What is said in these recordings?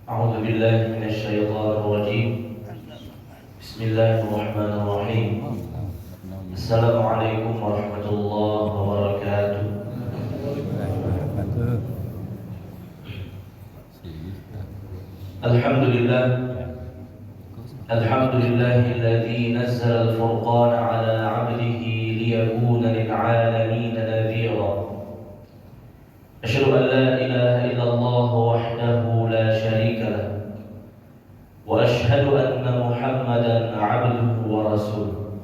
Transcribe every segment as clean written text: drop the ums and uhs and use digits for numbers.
أعوذ بالله من الشيطان الرجيم. بسم الله الرحمن الرحيم. السلام عليكم ورحمة الله وبركاته. الحمد لله الذي نزل الفرقان على عبده ليكون للعالمين نذيرا. أشهد أن لا إله إلا الله وحده لا شريك له، وأشهد أن محمدا عبده ورسوله.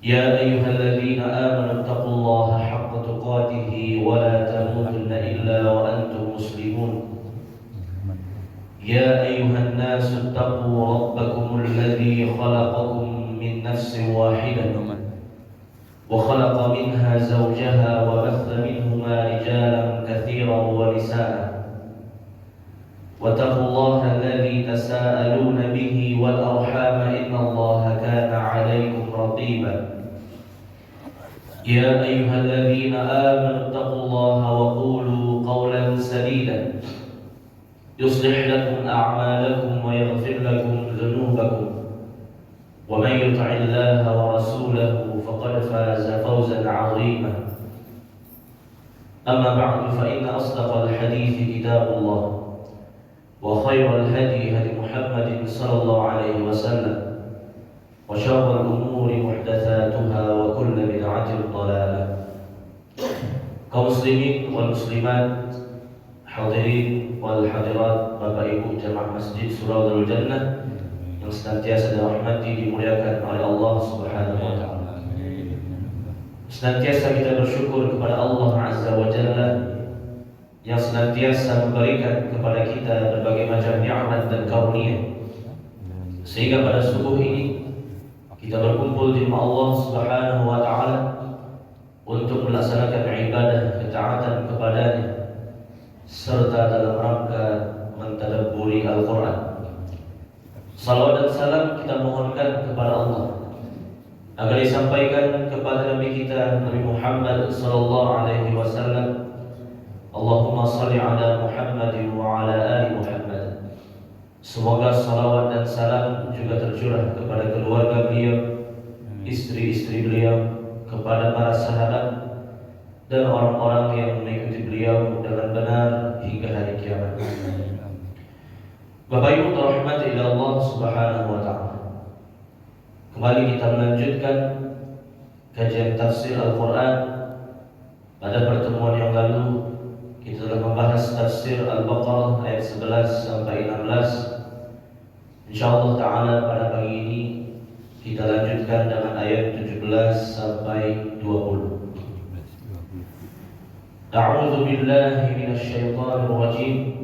يا أيها الذين آمنوا اتقوا الله حق تقاته ولا تموتن إلا وأنتم مسلمون. يا أيها الناس اتقوا ربكم الذي خلقكم من نفس واحدة وخلق منها زوجها وبث منهما رجالا كثيرا ونساء. واتقوا الله الذي تساءلون به والأرحام إن الله كان عليكم رقيبا. يا أيها الذين آمنوا اتقوا الله وقولوا قولا سديدا يصلح لكم أعمالكم ويغفر لكم ذنوبكم، ومن يطع الله ورسوله فقد فاز فوزا عظيما. أما بعد، فإن أصدق الحديث كتاب الله، وخير الهدي هدي محمد صلى الله عليه وسلم، وشر الأمور محدثاتها وكل بدعة ضلالة. Kaum muslimin wal muslimat, hadirin wal hadirat, Bapak Ibu jamaah Masjid Surau Jannah yang senantiasa dirahmati dimuliakan oleh Allah Subhanahu wa taala. Senantiasa kita bersyukur kepada Allah Azza wa Jalla yang senantiasa memberikan kepada kita berbagai macam nikmat dan karunia, sehingga pada subuh ini kita berkumpul di rumah Allah Subhanahu wa taala untuk melaksanakan ibadah ketaatan kepadanya serta dalam rangka mentadabburi Al-Qur'an. Salawat dan salam kita mohonkan kepada Allah agar disampaikan kepada Nabi kita Nabi Muhammad sallallahu alaihi wasallam. Allahumma salli ala Muhammad wa ala ali Muhammad. Semoga salawat dan salam juga tercurah kepada keluarga beliau, istri-istri beliau, kepada para sahabat dan orang-orang yang mengikuti beliau dengan benar hingga hari kiamat. Bapak Ibu rahmati Allah Subhanahu wa taala. Kembali kita melanjutkan kajian tafsir Al-Qur'an. Pada pertemuan yang lalu kita telah membahas tafsir Al-Baqarah ayat 11 sampai 16. Insyaallah taala pada pagi ini kita lanjutkan dengan ayat 17 sampai 20. A'udzu billahi minasy syaithanir rajim.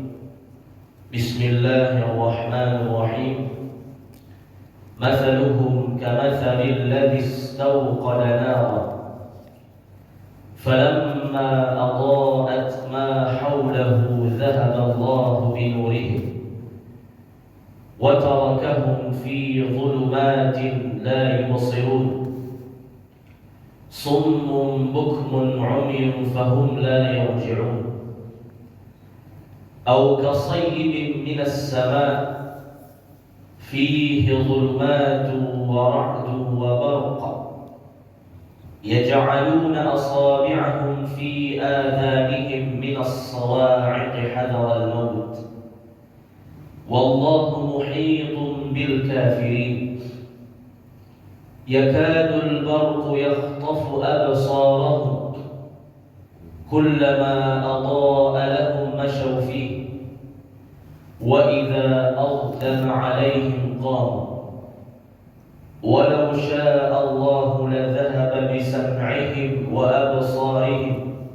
Bismillahirrahmanirrahim. Mathaluhum kamathalil ladzi istawqada naran falamma adaa'at ma hawlahu dhahaba Allahu binurihim wa tarakahum fi dhulumatin la yubsirun summun bukmun 'umyun fahum la yarji'un aw kasayyibin minas samaa'i fihi dhulumatun wa ra'dun wa barqun yaj'aluna asabi'ahum fi adhanihim minas sawa'iqi hadara al-maut wallahu muhitun bil kafirin yakadu al-barqu yakhtafu absarahum kullama adaa'a lahum mashaw fihi wa idza aghdama 'alayhim qamu walau syaa'a Allahu la dhahaba bi sam'ihim wa absarihim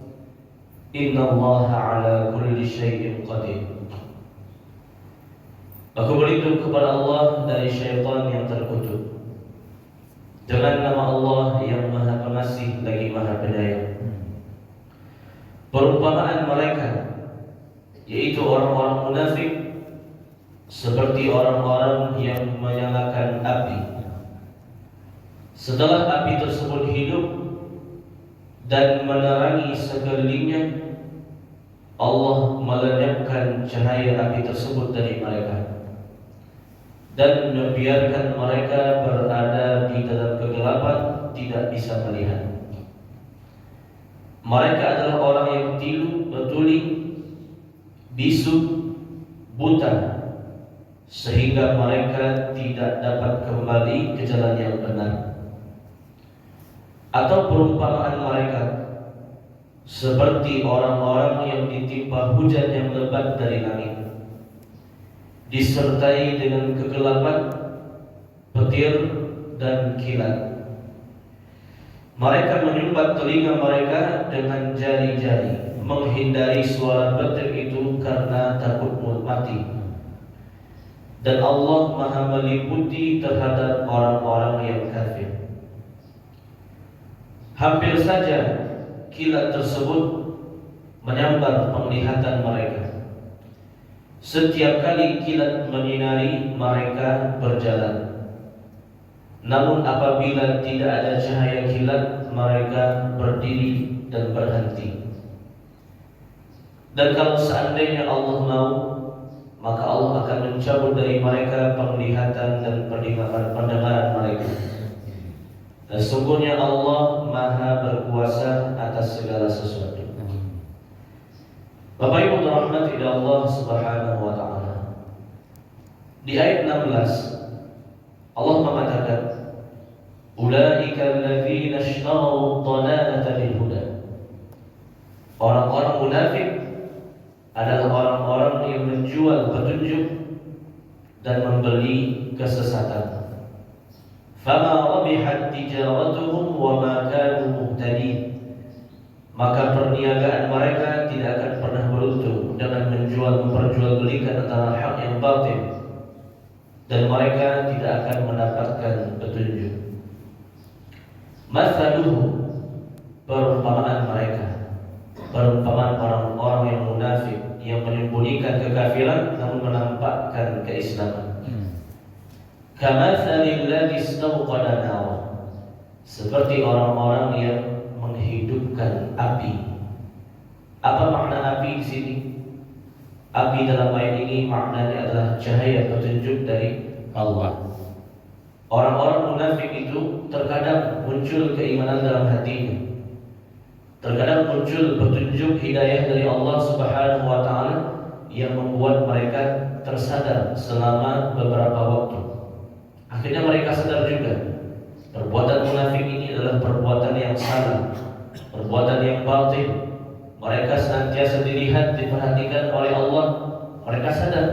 innallaha 'ala kulli syai'in qadir. Aku berlindung kepada Allah dari syaitan yang terkutuk dengan nama Allah yang Maha Pengasih lagi Maha Penyayang. Perumpamaan mereka, yaitu orang-orang munafik, seperti orang-orang yang menyalakan api. Setelah api tersebut hidup dan menerangi sekelilingnya, Allah melenyapkan cahaya api tersebut dari mereka dan membiarkan mereka berada di dalam kegelapan, tidak bisa melihat. Mereka adalah orang yang tuli, bisu, buta, sehingga mereka tidak dapat kembali ke jalan yang benar. Atau perumpamaan mereka seperti orang-orang yang ditimpa hujan yang lebat dari langit, disertai dengan kegelapan, petir, dan kilat. Mereka menyumbat telinga mereka dengan jari-jari, menghindari suara petir itu karena takut mati. Dan Allah Maha meliputi terhadap orang-orang yang kafir. Hampir saja kilat tersebut menyambar penglihatan mereka. Setiap kali kilat menyinari, mereka berjalan. Namun apabila tidak ada cahaya kilat, mereka berdiri dan berhenti. Dan kalau seandainya Allah mau, maka Allah akan mencabut dari mereka penglihatan dan pendengaran mereka. Dan sungguhnya Allah Maha berkuasa atas segala sesuatu. Bapak Ibu rahmati Allah Subhanahu wa taala. Di ayat 16 Allah mengatakan, "Ulaika alladzina ishtaraw ad-dalalata bil huda." Orang-orang munafik adalah orang-orang yang menjual petunjuk dan membeli kesesatan. Fama rabihat tijaratuhum wa ma kanu muhtadin. Maka perniagaan mereka tidak akan pernah beruntung dengan memperjualbelikan antara hak yang batil, dan mereka tidak akan mendapatkan petunjuk. Mathaluhu, perumpamaan mereka, perumpamaan orang-orang yang munafik yang menyembunyikan kekafiran namun menampakkan keislaman. Kamathalil ladzi istawqada nara, seperti orang-orang yang menghidupkan api. Apa makna api di sini? Api dalam ayat ini maknanya adalah cahaya petunjuk dari Allah. Orang-orang munafik itu terkadang muncul keimanan dalam hatinya, terkadang muncul petunjuk hidayah dari Allah Subhanahu wa taala yang membuat mereka tersadar selama beberapa waktu. Akhirnya mereka sadar juga perbuatan munafik ini adalah perbuatan yang salah, perbuatan yang batil. Mereka senantiasa dilihat, diperhatikan oleh Allah. Mereka sadar.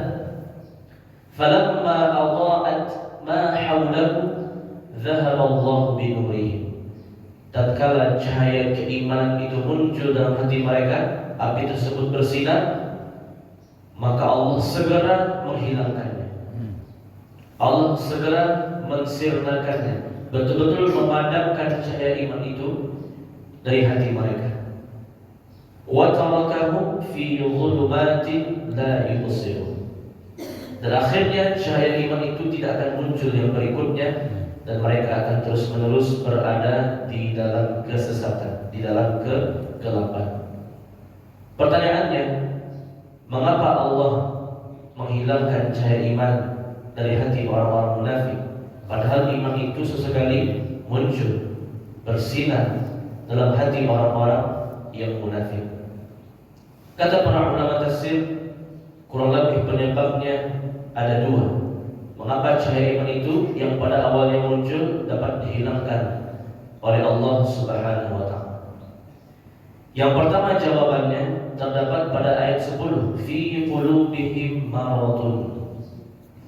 Falamma adaa'at ma hawlahu dhahaba Allah bi nurihim. Tatkala cahaya keimanan itu muncul dalam hati mereka, api tersebut bersinar, maka Allah segera menghilangkannya. Allah segera mensirnakannya, betul-betul memadamkan cahaya iman itu dari hati mereka. Wa tarakahum fi dhulumatin la yubsirun. Dan akhirnya cahaya iman itu tidak akan muncul yang berikutnya, dan mereka akan terus-menerus berada di dalam kesesatan, di dalam kegelapan. Pertanyaannya, mengapa Allah menghilangkan cahaya iman dari hati orang-orang munafik, padahal iman itu sesekali muncul, bersinar dalam hati orang-orang yang munafik? Kata para ulama tafsir, kurang lebih penyebabnya ada dua. Mengapa cahaya iman itu yang pada awalnya muncul dapat dihilangkan oleh Allah Subhanahu wa taala? Yang pertama jawabannya terdapat pada ayat 10, fi qulubihim maradun.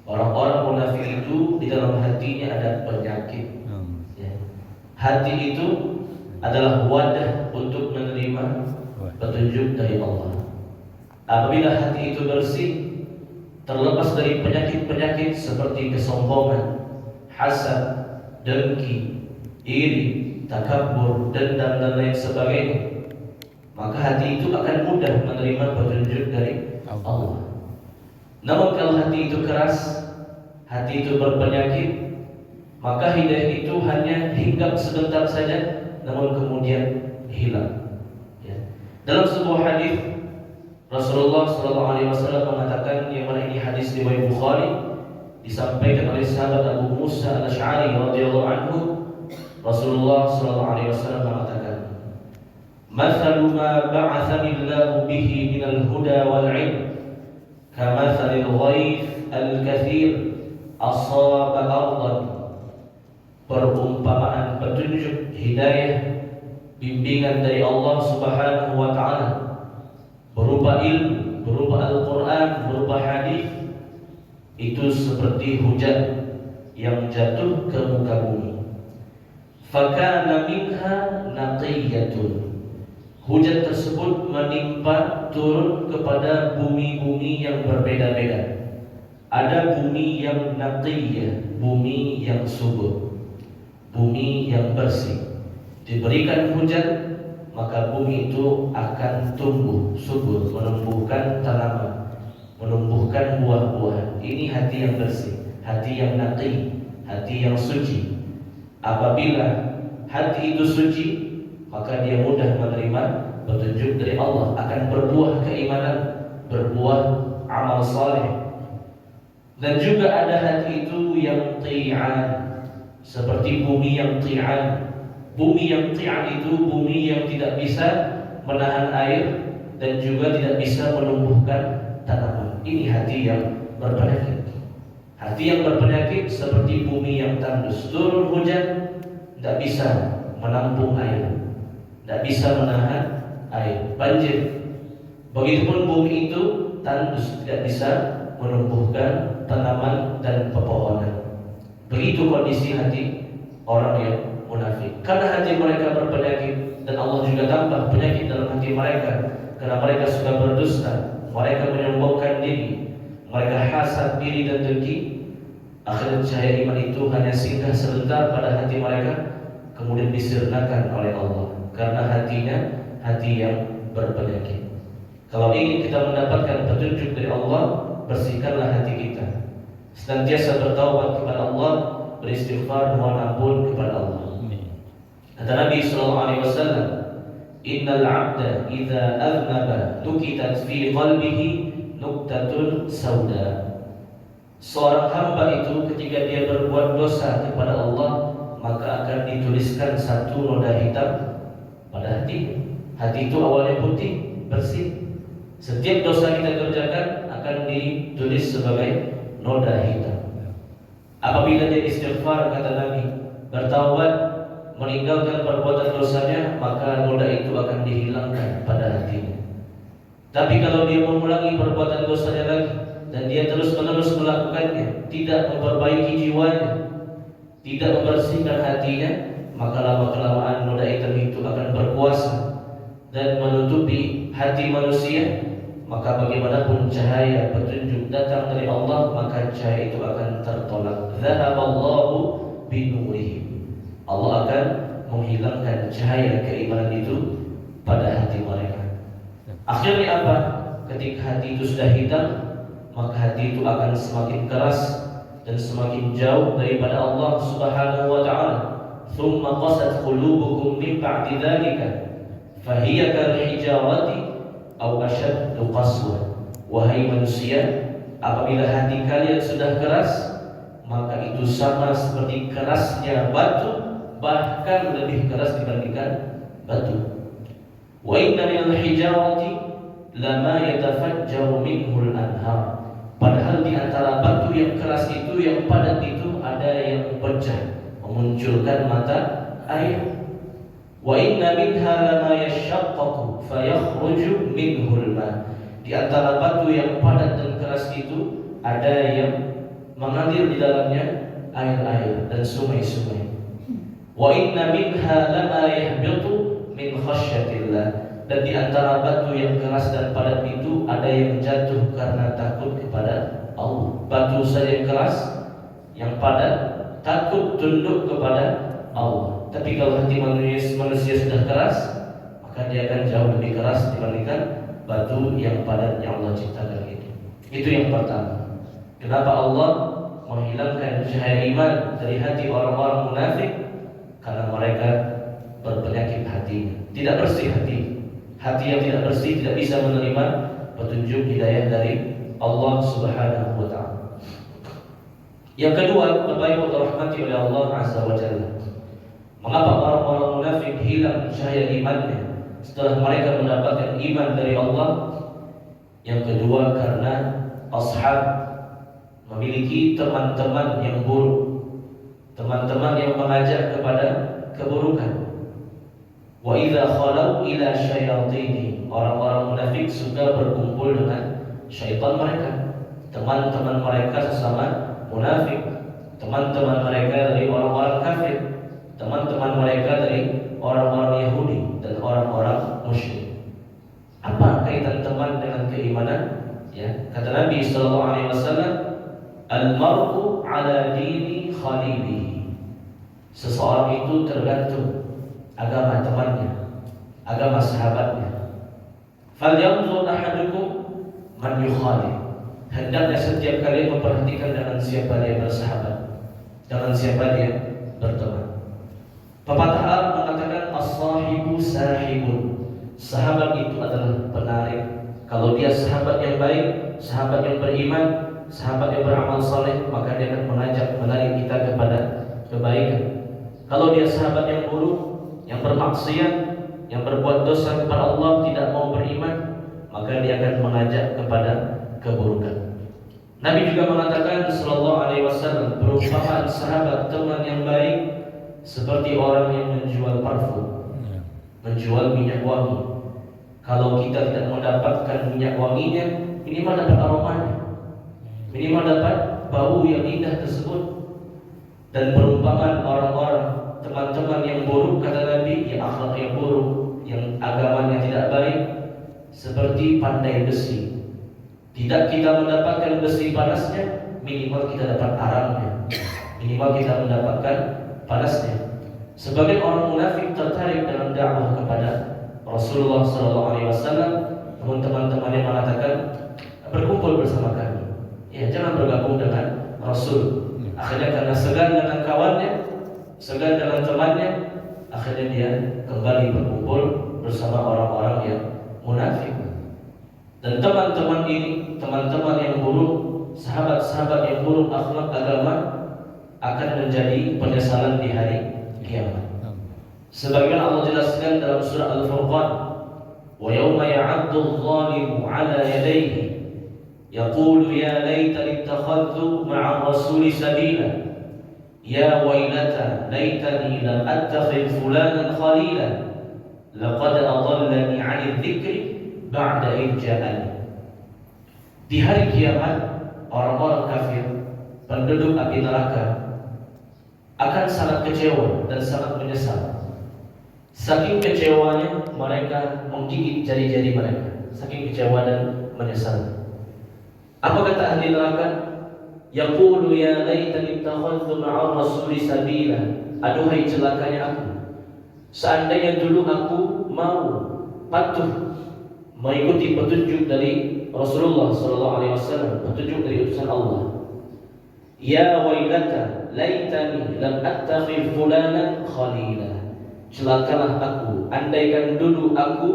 Orang-orang munafik itu di dalam hatinya ada penyakit. Ya. Hati itu adalah wadah untuk menerima petunjuk dari Allah. Apabila hati itu bersih, terlepas dari penyakit-penyakit seperti kesombongan, hasad, dengki, iri, takabur, dendam, dan lain sebagainya, maka hati itu akan mudah menerima petunjuk dari Allah. Namun kalau hati itu keras, hati itu berpenyakit, maka hidayah itu hanya hinggap sebentar saja, namun kemudian hilang. Ya. Dalam sebuah hadis, Rasulullah Shallallahu Alaihi Wasallam mengatakan, yang mana ini hadis riwayat Bukhari, disampaikan oleh sahabat Abu Musa Al-Asy'ari radhiyallahu anhu. Rasulullah Shallallahu Alaihi Wasallam mengatakan, "Mathalu ma ba'athani Allahu bihi minal huda wal 'ilm, kamathalil ghaith al-kathir asaba ardan." Perumpamaan petunjuk hidayah, bimbingan dari Allah Subhanahu wa taala berupa ilmu, berupa Al-Qur'an, berupa hadis, itu seperti hujan yang jatuh ke muka bumi. Fakana minha naqiyatun. Hujan tersebut menimpa turun kepada bumi-bumi yang berbeda-beda. Ada bumi yang naqiyah, bumi yang subur, bumi yang bersih. Diberikan hujan, maka bumi itu akan tumbuh subur, menumbuhkan tanaman, menumbuhkan buah-buahan. Ini hati yang bersih, hati yang naqi, hati yang suci. Apabila hati itu suci, maka dia mudah menerima petunjuk dari Allah, akan berbuah keimanan, berbuah amal saleh. Dan juga ada hati itu yang ti'an, seperti bumi yang ti'an. Bumi yang ti'an itu bumi yang tidak bisa menahan air dan juga tidak bisa menumbuhkan tanaman. Ini hati yang berpenyakit. Hati yang berpenyakit seperti bumi yang tandus. Turun hujan, tidak bisa menampung air, tidak bisa menahan air, banjir. Begitupun bumi itu tandus, tidak bisa menumbuhkan tanaman dan pepohonan. Begitu kondisi hati orang yang munafik. Karena hati mereka berpenyakit, dan Allah juga tambah penyakit dalam hati mereka, karena mereka suka berdusta, mereka menyombongkan diri, mereka hasad diri dan dengki. Akhirnya cahaya iman itu hanya singgah sebentar pada hati mereka, kemudian disirnakan oleh Allah, karena hatinya hati yang berpenyakit. Kalau ingin kita mendapatkan petunjuk dari Allah, bersihkanlah hati kita. Senantiasa bertaubat kepada Allah, beristighfar, mohon ampun kepada Allah. Kata Nabi sallallahu alaihi wasallam, "Innal 'abda idza aznaba nukitat fi qalbihi nuktatun sauda." Seorang hamba itu ketika dia berbuat dosa kepada Allah, maka akan dituliskan satu noda hitam pada hati. Hati itu awalnya putih, bersih. Setiap dosa kita kerjakan akan ditulis sebagai noda hitam. Apabila dia istighfar, kata Nabi, bertaubat, meninggalkan perbuatan dosanya, maka noda itu akan dihilangkan pada hatinya. Tapi kalau dia mengulangi perbuatan dosanya lagi, dan dia terus-menerus melakukannya, tidak memperbaiki jiwanya, tidak membersihkan hatinya, maka lama-kelamaan noda hitam itu akan berkuasa dan menutupi hati manusia. Maka bagaimanapun cahaya petunjuk datang dari Allah, maka cahaya itu akan tertolak. Zahaballahu binurihim. Allah akan menghilangkan cahaya keimanan itu pada hati mereka. Akhirnya apa? Ketika hati itu sudah hitam, maka hati itu akan semakin keras dan semakin jauh daripada Allah Subhanahu wa ta'ala. Thumma qasat qulubukum min ba'di dzalika fahiya kal hijarati aw ashaddu qaswa. Wahai manusia, apabila hati kalian sudah keras, maka itu sama seperti kerasnya batu, bahkan lebih keras dibandingkan batu. Wa inna minal hijarati lama yatafajjaru minhul anhar. Padahal di antara batu yang keras itu, yang padat itu, ada yang pecah, memunculkan mata air. Wa inna minha lama yashaqqaqu fayakhruju minhul ma. Di antara batu yang padat dan keras itu, ada yang mengalir di dalamnya air-air dan sungai-sungai. Wa inna minha lama yahbitu min khasyatillah. Dan di antara batu yang keras dan padat itu, ada yang jatuh karena takut kepada Allah. Batu saja yang keras, yang padat, takut tunduk kepada Allah. Tapi kalau hati manusia sudah keras, maka dia akan jauh lebih keras dibandingkan batu yang padat yang Allah ciptakan itu. Itu yang pertama. Kenapa Allah menghilangkan cahaya iman dari hati orang-orang munafik? Karena mereka berpenyakit hatinya, tidak bersih hati. Hati yang tidak bersih tidak bisa menerima petunjuk hidayah dari Allah Subhanahu wa taala. Yang kedua, Bapak Ibu dirahmati oleh Allah Azza wa Jalla. Mengapa orang-orang munafik hilang cahaya imannya setelah mereka mendapatkan iman dari Allah? Yang kedua, karena ashab memiliki teman-teman yang buruk, teman-teman yang mengajak kepada keburukan. Wa idza khalau ila syayatini, orang-orang munafik suka berkumpul dengan syaitan mereka, teman-teman mereka sesama munafik, teman-teman mereka dari orang-orang kafir, teman-teman mereka dari orang-orang Yahudi dan orang-orang musyrik. Apa kaitan teman dengan keimanan? Ya, kata Nabi sallallahu alaihi wasallam, al-mar'u ala dini khalilihi. Seseorang itu tergantung agama temannya, agama sahabatnya. Falyanzur ahadukum man yukhalil. Hendaknya setiap kali memperhatikan dengan siapa dia bersahabat, dengan siapa dia berteman. Pepatah Arab mengatakan as-sahibu sahibun. Sahabat itu adalah penarik. Kalau dia sahabat yang baik, sahabat yang beriman, sahabat yang beramal saleh, maka dia akan mengajak, menarik kita kepada kebaikan. Kalau dia sahabat yang buruk, yang bermaksiat, yang berbuat dosa kepada Allah, tidak mau beriman, maka dia akan mengajak kepada keburukan. Nabi juga mengatakan sallallahu alaihi wasallam, perumpamaan sahabat teman yang baik seperti orang yang menjual parfum, menjual minyak wangi. Kalau kita tidak mendapatkan minyak wanginya, minimal dapat aromanya, minimal dapat bau yang indah tersebut. Dan perumpamaan orang-orang teman-teman yang buruk, kata Nabi, yang akhlak yang buruk, yang agamanya tidak baik, seperti pandai besi. Tidak kita mendapatkan besi panasnya, minimal kita dapat arangnya, minimal kita mendapatkan panasnya. Sebagian orang munafik tertarik dalam dakwah kepada Rasulullah SAW, namun teman-temannya mengatakan, berkumpul bersama kami, ya jangan bergabung dengan Rasul. Akhirnya karena segan dengan kawannya, segan dengan temannya, akhirnya dia kembali berkumpul bersama orang-orang yang munafik. Dan teman-teman ini, teman-teman yang buruk, sahabat-sahabat yang buruk akhlak agama, akan menjadi penyesalan di hari kiamat. Sebagaimana Allah jelaskan dalam surah Al-Furqan, wa yawma ya'addu adh-dhalimu 'ala yadayhi yaqulu ya laitani ittakhadhtu ma'a rasuli sabila ya wailata laitani lam attakhidh fulanan khalila laqad adallani 'ani dzikri ba'da idh ja'ani. Di hari kiamat, orang-orang kafir, penduduk api neraka, akan sangat kecewa dan sangat menyesal. Saking kecewanya mereka menggigit jari-jari mereka, saking kecewa dan menyesal. Apa kata ahli neraka? Yaqulu ya laitani ittakhadhtu ma'a rasuli sabila. Aduhai celakanya aku, seandainya dulu aku mau patuh mengikuti petunjuk dari Rasulullah SAW, petunjuk dari utusan Allah. Ya wailata laitani lam attakhidh fulanan khalila. Celakalah aku, andaikan dulu aku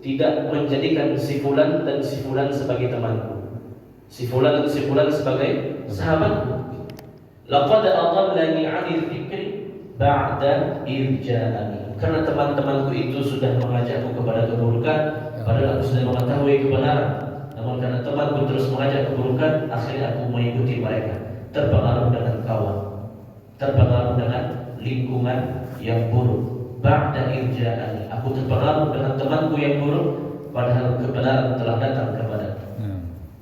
tidak menjadikan si fulan dan si fulan sebagai temanku, si fulan dan si fulan sebagai sahabatku. Laqad adallani 'anil dzikri ba'da idh ja'ani. Karena teman-temanku itu sudah mengajakku kepada keburukan, padahal aku sudah mengetahui kebenaran. Namun karena temanku terus mengajak keburukan, akhirnya aku mengikuti mereka, terpengaruh dengan kawan, terpengaruh dengan lingkungan yang buruk. Ba'da idh ja'ani, aku terpengaruh dengan temanku yang buruk, padahal kebenaran telah datang kepadaku.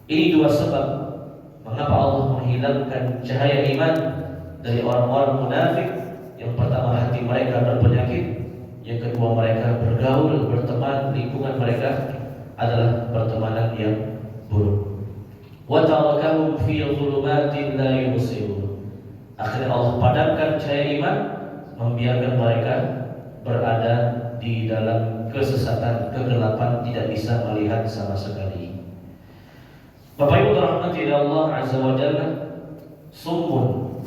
Ini dua sebab mengapa Allah menghilangkan cahaya iman dari orang-orang munafik. Yang pertama, hati mereka berpenyakit. Yang kedua, mereka bergaul, berteman, lingkungan mereka adalah pertemanan yang buruk. Wa tarakahum fi dhulumatin la yubsirun. Akhirnya Allah padamkan cahaya iman, membiarkan mereka berada di dalam kesesatan, kegelapan, tidak bisa melihat sama sekali. Bapak Ibu dirahmati oleh Allah Azza wa Jalla, summun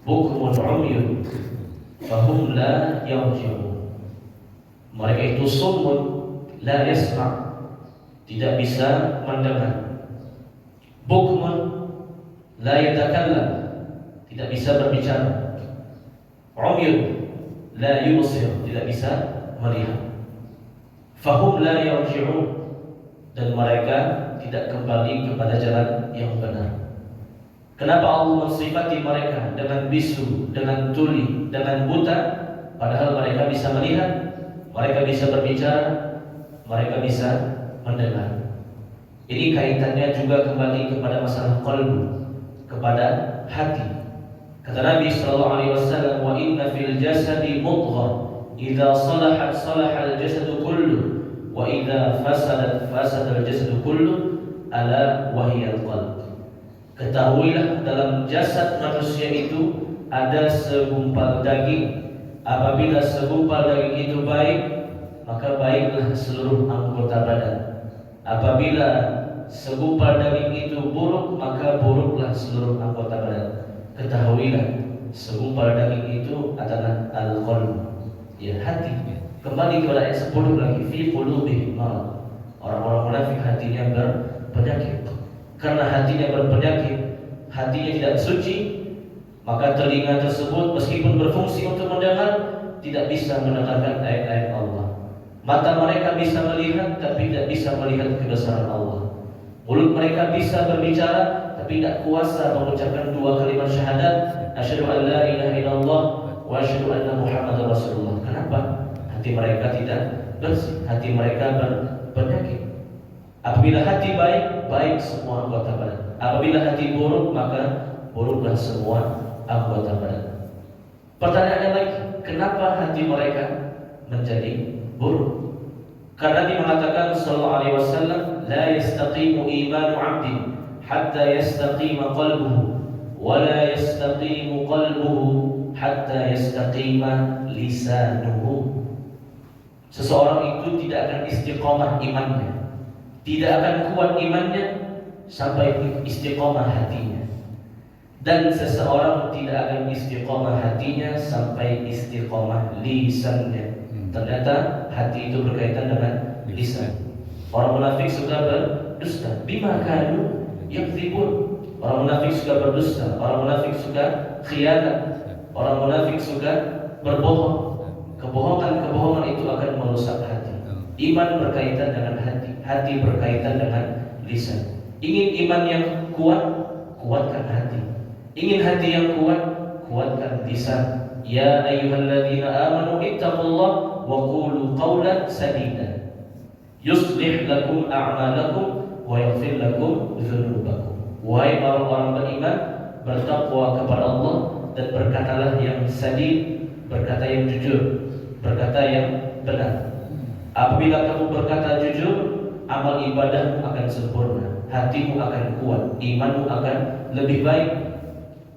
bukmun umyun fahum la yarji'un. Mereka itu summun la yasma', tidak bisa mendengar. Bukmun la yatakallam, tidak bisa berbicara. Umyun la yubsir, tidak bisa melihat. Fahum la yarji'un, dan mereka tidak kembali kepada jalan yang benar. Kenapa Allah mensifati mereka dengan bisu, dengan tuli, dengan buta, padahal mereka bisa melihat, mereka bisa berbicara, mereka bisa mendengar. Ini kaitannya juga kembali kepada masalah qalbu, kepada hati. Kata Nabi sallallahu alaihi wasallam, "Wa inna fil jasadi mudghah, idza salahat salaha al-jasadu kullu, wa idza fasadat fasada al-jasadu kullu, ala wa hiya al-qalb." Ketahuilah dalam jasad manusia itu ada segumpal daging. Apabila segumpal daging itu baik, maka baiklah seluruh anggota badan. Apabila segumpal daging itu buruk, maka buruklah seluruh anggota badan. Ketahuilah segumpal daging itu adalah al-qalb, ya, hati. Kembali kepada ayat 10 lagi, fi qulubihim marad. Orang-orang munafik hatinya berpenyakit. Karena hatinya berpenyakit, hatinya tidak suci, maka telinga tersebut meskipun berfungsi untuk mendengar, tidak bisa mendengarkan ayat-ayat Allah. Mata mereka bisa melihat, tapi tidak bisa melihat kebesaran Allah. Mulut mereka bisa berbicara, tapi tidak kuasa mengucapkan dua kalimat syahadat, asyhadu an la ilaha illallah wa asyhadu anna Muhammadar Rasulullah. Kenapa? Hati mereka tidak bersih, hati mereka berpenyakit. Apabila hati baik, baik semua anggota badan. Apabila hati buruk, maka buruklah semua anggota badan. Pertanyaannya lagi, kenapa hati mereka menjadi buruk? Karena Nabi mengatakan sallallahu alaihi wasallam, la yastaqimu imanu 'abdin hatta yastaqima qalbuhu, wa la yastaqimu qalbuhu hatta yastaqima lisanuhu. Seseorang itu tidak akan istiqomah imannya, tidak akan kuat imannya sampai istiqomah hatinya. Dan seseorang tidak akan istiqomah hatinya sampai istiqomah lisannya. Ternyata hati itu berkaitan dengan lisan. Orang munafik suka berdusta, bima kanu yakdzibun. Orang munafik suka berdusta, orang munafik suka khianat, orang munafik suka berbohong. Kebohongan itu akan merusak hati. Iman berkaitan dengan hati, hati berkaitan dengan lisan. Ingin iman yang kuat, kuatkan hati. Ingin hati yang kuat, kuatkan lisan. Ya ayyuhalladzina amanu ittaqullaha wa qulu qawlan sadida yuslih lakum a'malakum wa yaghfir lakum dzunubakum. Wahai orang-orang beriman, bertakwa kepada Allah dan berkatalah yang sadid, berkata yang jujur, berkata yang benar. Apabila kamu berkata jujur, amal ibadahmu akan sempurna, hatimu akan kuat, imanmu akan lebih baik.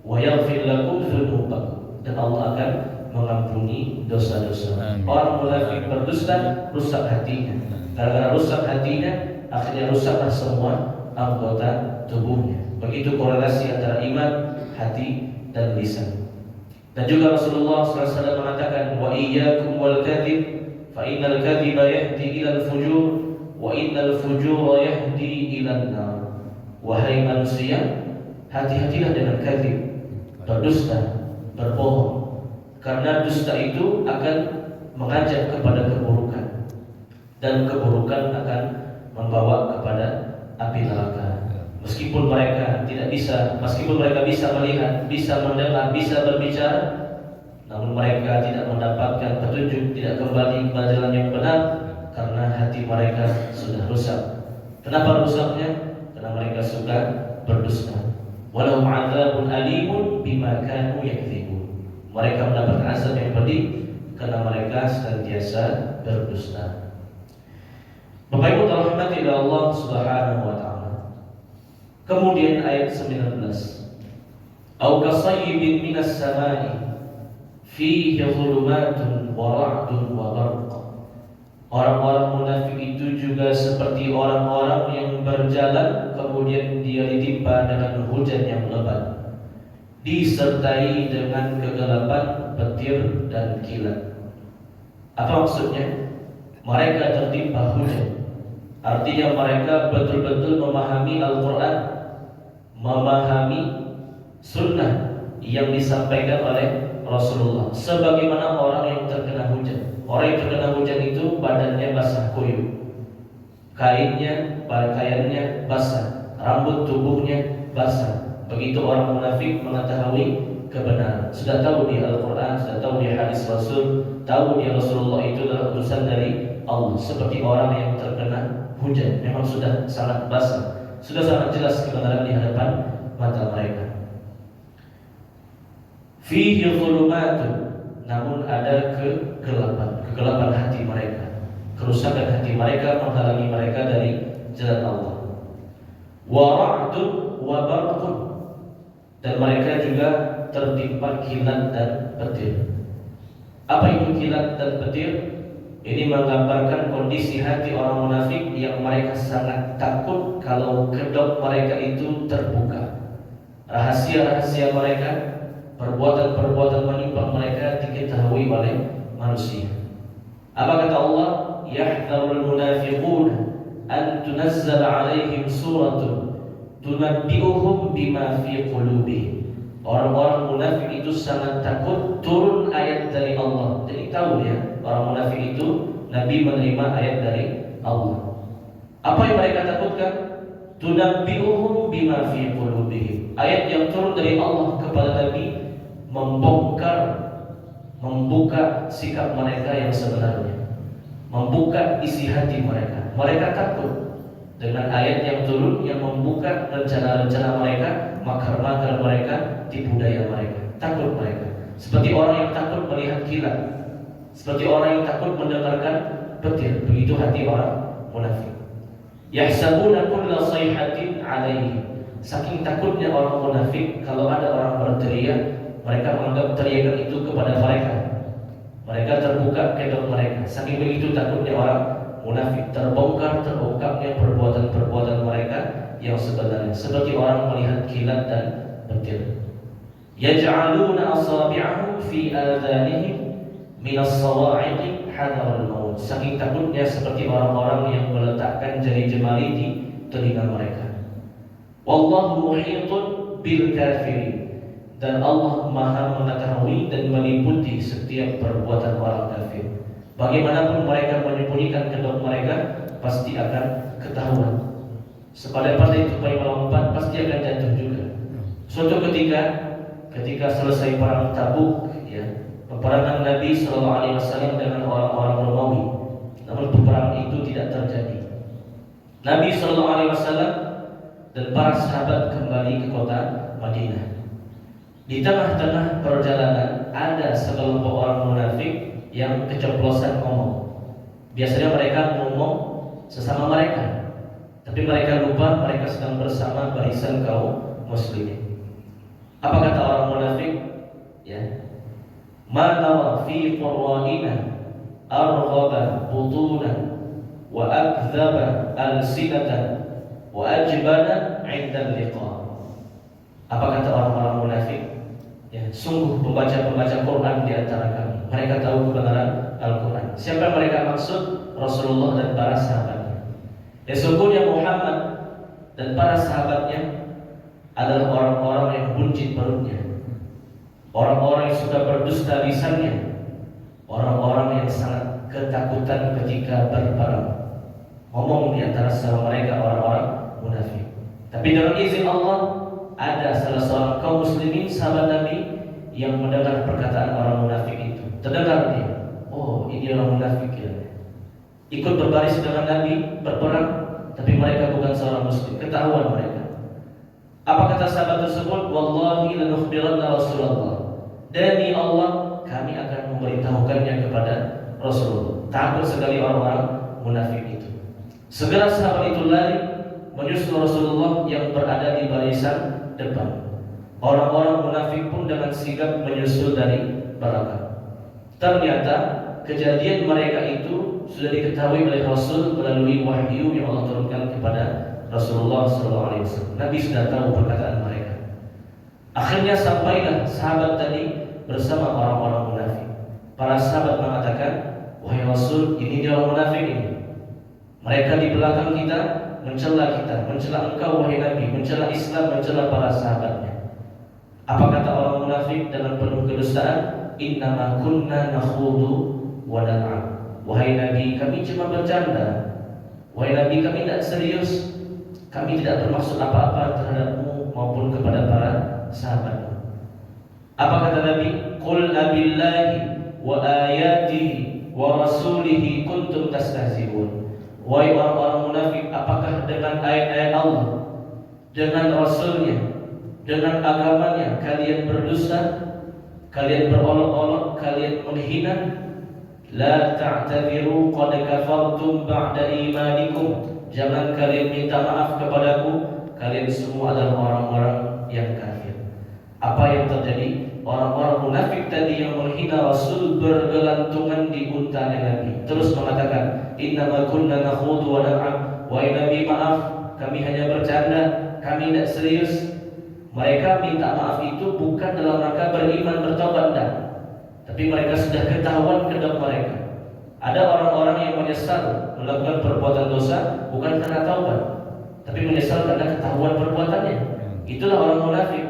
Wa yaghfir lakum dzunubakum, dan Allah akan mengampuni dosa-dosa. Orang munafik berdusta, rusak hatinya. Gara-gara rusak hatinya, akhirnya rusaklah semua anggota tubuhnya. Begitu korelasi antara iman, hati, dan lisan. Dan juga Rasulullah SAW mengatakan, wa iyyakum wal kadzib, fa innal kadhiba yahdi ila al-fujur, wa innal fujura yahdi ila an-nar. Wahai manusia, hati-hatilah dengan kadzib, berdusta, berbohong. Karena dusta itu akan mengajak kepada keburukan, dan keburukan akan membawa kepada api neraka. Meskipun mereka bisa melihat, bisa mendengar, bisa berbicara, namun mereka tidak mendapatkan petunjuk, tidak kembali kepada jalan yang benar, karena hati mereka sudah rusak. Kenapa rusaknya? Karena mereka suka berdusta. Walahum 'adzabun alimun bima kanu yakdzibun. Mereka mendapat azab yang pedih karena mereka senantiasa berdusta. Bapak Ibu rahmati Allah Subhanahu wa taala. Kemudian ayat 19. Au kasayyibin minas samai fihi dhulumatun wa ra'dun wa barq. Orang-orang munafik itu juga seperti orang-orang yang berjalan kemudian dia ditimpa dengan hujan yang lebat, disertai dengan kegelapan petir dan kilat. Apa maksudnya? Mereka tertimpa hujan, Artinya mereka betul-betul memahami Al-Quran, memahami sunnah yang disampaikan oleh Rasulullah. Sebagaimana orang yang terkena hujan. Orang yang terkena hujan itu badannya basah kuyup, kainnya, pakaiannya basah, rambut tubuhnya basah. Begitu orang munafik mengetahui kebenaran. Sudah tahu di Al-Quran, sudah tahu di hadis Rasul, tahu di Rasulullah itu adalah utusan dari Allah. Seperti orang yang terkena hujan, memang sudah sangat basah, sudah sangat jelas kebenaran di hadapan mata mereka. Fihi dhulumatun, namun ada kegelapan hati mereka, kerusakan hati mereka menghalangi mereka dari jalan Allah. Wa ra'dun wa barqun, dan mereka juga tertimpa kilat dan petir. Apa itu kilat dan petir? Ini menggambarkan kondisi hati orang munafik yang mereka sangat takut kalau kedok mereka itu terbuka. Rahasia-rahasia mereka, perbuatan-perbuatan menyimpang mereka diketahui oleh manusia. Apa kata Allah? Yahdharul munafiqun an tunazzala alaihim suratun tunabbi'uhum bima fi qulubihim. Orang-orang munafik itu sangat takut turun ayat dari Allah. Jadi tahu ya, orang munafik itu Nabi menerima ayat dari Allah. Apa yang mereka takutkan? Tunabbi'uhum bima fi qulubihim. Ayat yang turun dari Allah kepada Nabi membongkar, membuka sikap mereka yang sebenarnya, membuka isi hati mereka. Mereka takut dengan ayat yang turun yang membuka rencana-rencana mereka, makar-makar mereka, tipu daya mereka. Takut mereka, seperti orang yang takut melihat kilat, seperti orang yang takut mendengarkan petir. Begitu hati orang munafik. Yahsabuna kulla sayhatin alaihi. Saking takutnya orang munafik, kalau ada orang berteriak, mereka menganggap teriakan itu kepada mereka. Mereka terbuka kedok mereka. Saking begitu takutnya orang munafik, terbongkar, terungkapnya perbuatan-perbuatan mereka yang sebenarnya, seperti orang melihat kilat dan petir. Yaj'aluna asabi'ahum fi adhanihim minas sawa'iqi hadar al-maut. Saking takutnya seperti orang-orang yang meletakkan jari jemari di telinga mereka. Wallahu muhitun bil kafirin, dan Allah Maha mengetahui dan meliputi setiap perbuatan orang kafir. Bagaimanapun mereka menyembunyikan kedok mereka, pasti akan ketahuan. Sepandai-pandai tupai melompat, pasti akan jatuh juga. Suatu ketika selesai perang Tabuk, ya, peperangan Nabi SAW dengan orang-orang Romawi, namun peperangan itu tidak terjadi. Nabi SAW dan para sahabat kembali ke kota Madinah. Di tengah-tengah perjalanan ada sekelompok orang munafik yang keceplosan ngomong. Biasanya mereka ngomong sesama mereka, tapi mereka lupa mereka sedang bersama barisan kaum muslimin. Apa kata orang munafik? Ya, ma nara fi qur'anina arghaba butunan wa akdzaba alsinatan wa ajbana 'inda liqa. Apa kata orang-orang munafik? Ya, sungguh pembaca-pembaca Quran di antara kami, mereka tahu kebenaran Al-Quran. Siapa mereka maksud? Rasulullah dan para sahabatnya. Ya, sungguhnya Muhammad dan para sahabatnya adalah orang-orang yang buncit perutnya, orang-orang yang suka berdusta lisannya, orang-orang yang sangat ketakutan ketika berperang. Ngomong di antara sama mereka orang-orang munafik. Tapi dengan izin Allah, ada salah seorang kaum muslimin sahabat Nabi yang mendengar perkataan orang munafik itu. Terdengar dia, oh ini orang munafik ya. Ikut berbaris dengan Nabi berperang, tapi mereka bukan seorang muslim. Ketahuan mereka. Apa kata sahabat tersebut? Wallahi lanukhbiranna Rasulullah. Demi Allah, kami akan memberitahukannya kepada Rasulullah. Takut sekali orang-orang munafik itu. Segera sahabat itu lari menyusul Rasulullah yang berada di barisan depan. Orang-orang munafik pun dengan sigap menyusul dari belakang. Ternyata kejadian mereka itu sudah diketahui oleh Rasul melalui wahyu yang Allah turunkan kepada Rasulullah SAW. Nabi sudah tahu perkataan mereka. Akhirnya sampailah sahabat tadi bersama orang-orang munafik. Para sahabat mengatakan, wahai Rasul, ini dia orang munafik ini. Mereka di belakang kita mencela kita, mencela engkau wahai Nabi, mencela Islam, mencela para sahabatnya. Apa kata orang munafik dalam penuh kedustaan? Innama kunna nakhudu wa nal'ab. Wahai Nabi, kami cuma bercanda. Wahai Nabi, kami tidak serius. Kami tidak bermaksud apa-apa terhadapmu maupun kepada para sahabatmu. Apa kata Nabi? Qul abillahi wa ayatihi wa rasulihi kuntum tastahzi'un. Wahai orang-orang munafik, apakah dengan ayat-ayat Allah, dengan Rasulnya, dengan agamanya kalian berdusta, kalian berolok-olok, kalian menghina? La ta'tadiru qad kafartum ba'da imanikum. Jangan kalian minta maaf kepadaku, kalian semua adalah orang-orang yang kafir. Apa yang terjadi? Orang-orang munafik tadi yang menghina Rasul bergelantungan di unta Nabi, terus mengatakan, innama kunna nakhudu wa nal'ab. Wahai Nabi, maaf, kami hanya bercanda, kami tidak serius. Mereka minta maaf itu bukan dalam rangka beriman bertobat, tapi mereka sudah ketahuan kedok mereka. Ada orang-orang yang menyesal melakukan perbuatan dosa bukan karena taubat, tapi menyesal karena ketahuan perbuatannya. Itulah orang munafik.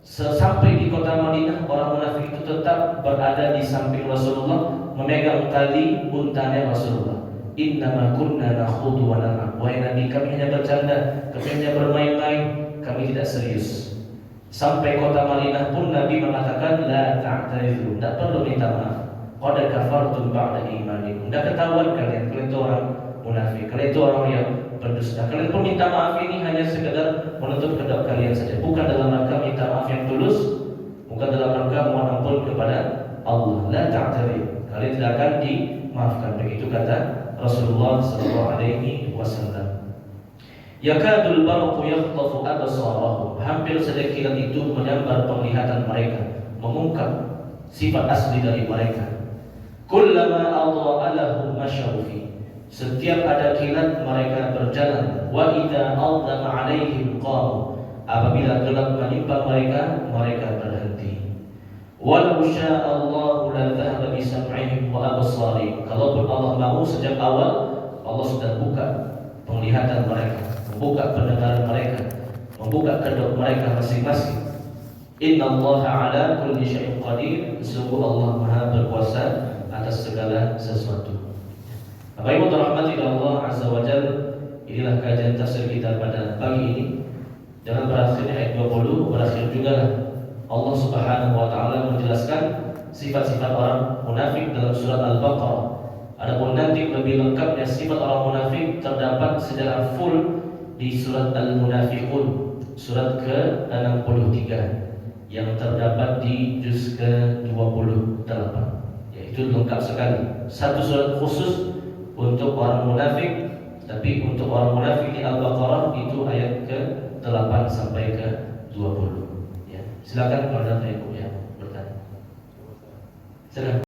Sampai di kota Madinah, orang munafik itu tetap berada di samping Rasulullah, memegang tali untanya Rasulullah. Innama kunna nakhudu wa nal'ab. Wahai Nabi, kami hanya bercanda, kami hanya bermain-main, kami tidak serius. Sampai kota Madinah pun Nabi mengatakan, la ta'tadiru, tidak perlu minta maaf. Qad kafartum ba'da imanikum. Tidak ketahuan kalian itu orang munafik, kalian itu orang yang berdusta. Kalian pun minta maaf ini hanya sekedar menutup kedok kalian saja, bukan dalam rangka minta maaf yang tulus, bukan dalam rangka mohon ampun kepada Allah. La ta'tadiru, kalian tidak akan dimaafkan. Begitu kata Rasulullah SAW. Yakadul barqu yakhtafu absarahum. Hampir saja kilat itu menyambar penglihatan mereka, mengungkap sifat asli dari mereka. Kullama adha'a lahum masyaw fi. Setiap ada kilat mereka berjalan. Wa idza adhama 'alaihim qamu. Apabila gelap menimpa mereka, mereka berhenti. Walau syaa Allah la dhahaba bi sam'ihim wa absarihim. Kalaupun Allah mau, sejak awal Allah sudah buka penglihatan mereka, membuka pendengaran mereka, membuka kedok mereka masing-masing. Innallaha 'ala kulli syai'in qadir. Sungguh Allah Maha berkuasa atas segala sesuatu. Bapak Ibu dirahmati Allah Azza wa Jalla, inilah kajian tafsir kita pada pagi ini. Dengan berakhirnya ayat 20, berakhir juga Allah Subhanahu wa taala menjelaskan sifat-sifat orang munafik dalam surat Al-Baqarah. Adapun nanti lebih lengkapnya sifat orang munafik terdapat secara full di surat Al-Munafiqun, surat ke-63 yang terdapat di juz ke-28. Yaitu lengkap sekali. Satu surat khusus untuk orang munafik, tapi untuk orang munafik di Al-Baqarah itu ayat ke-8 sampai ke-20. Ya, silakan kalau ada yang punya bertanya. Silakan.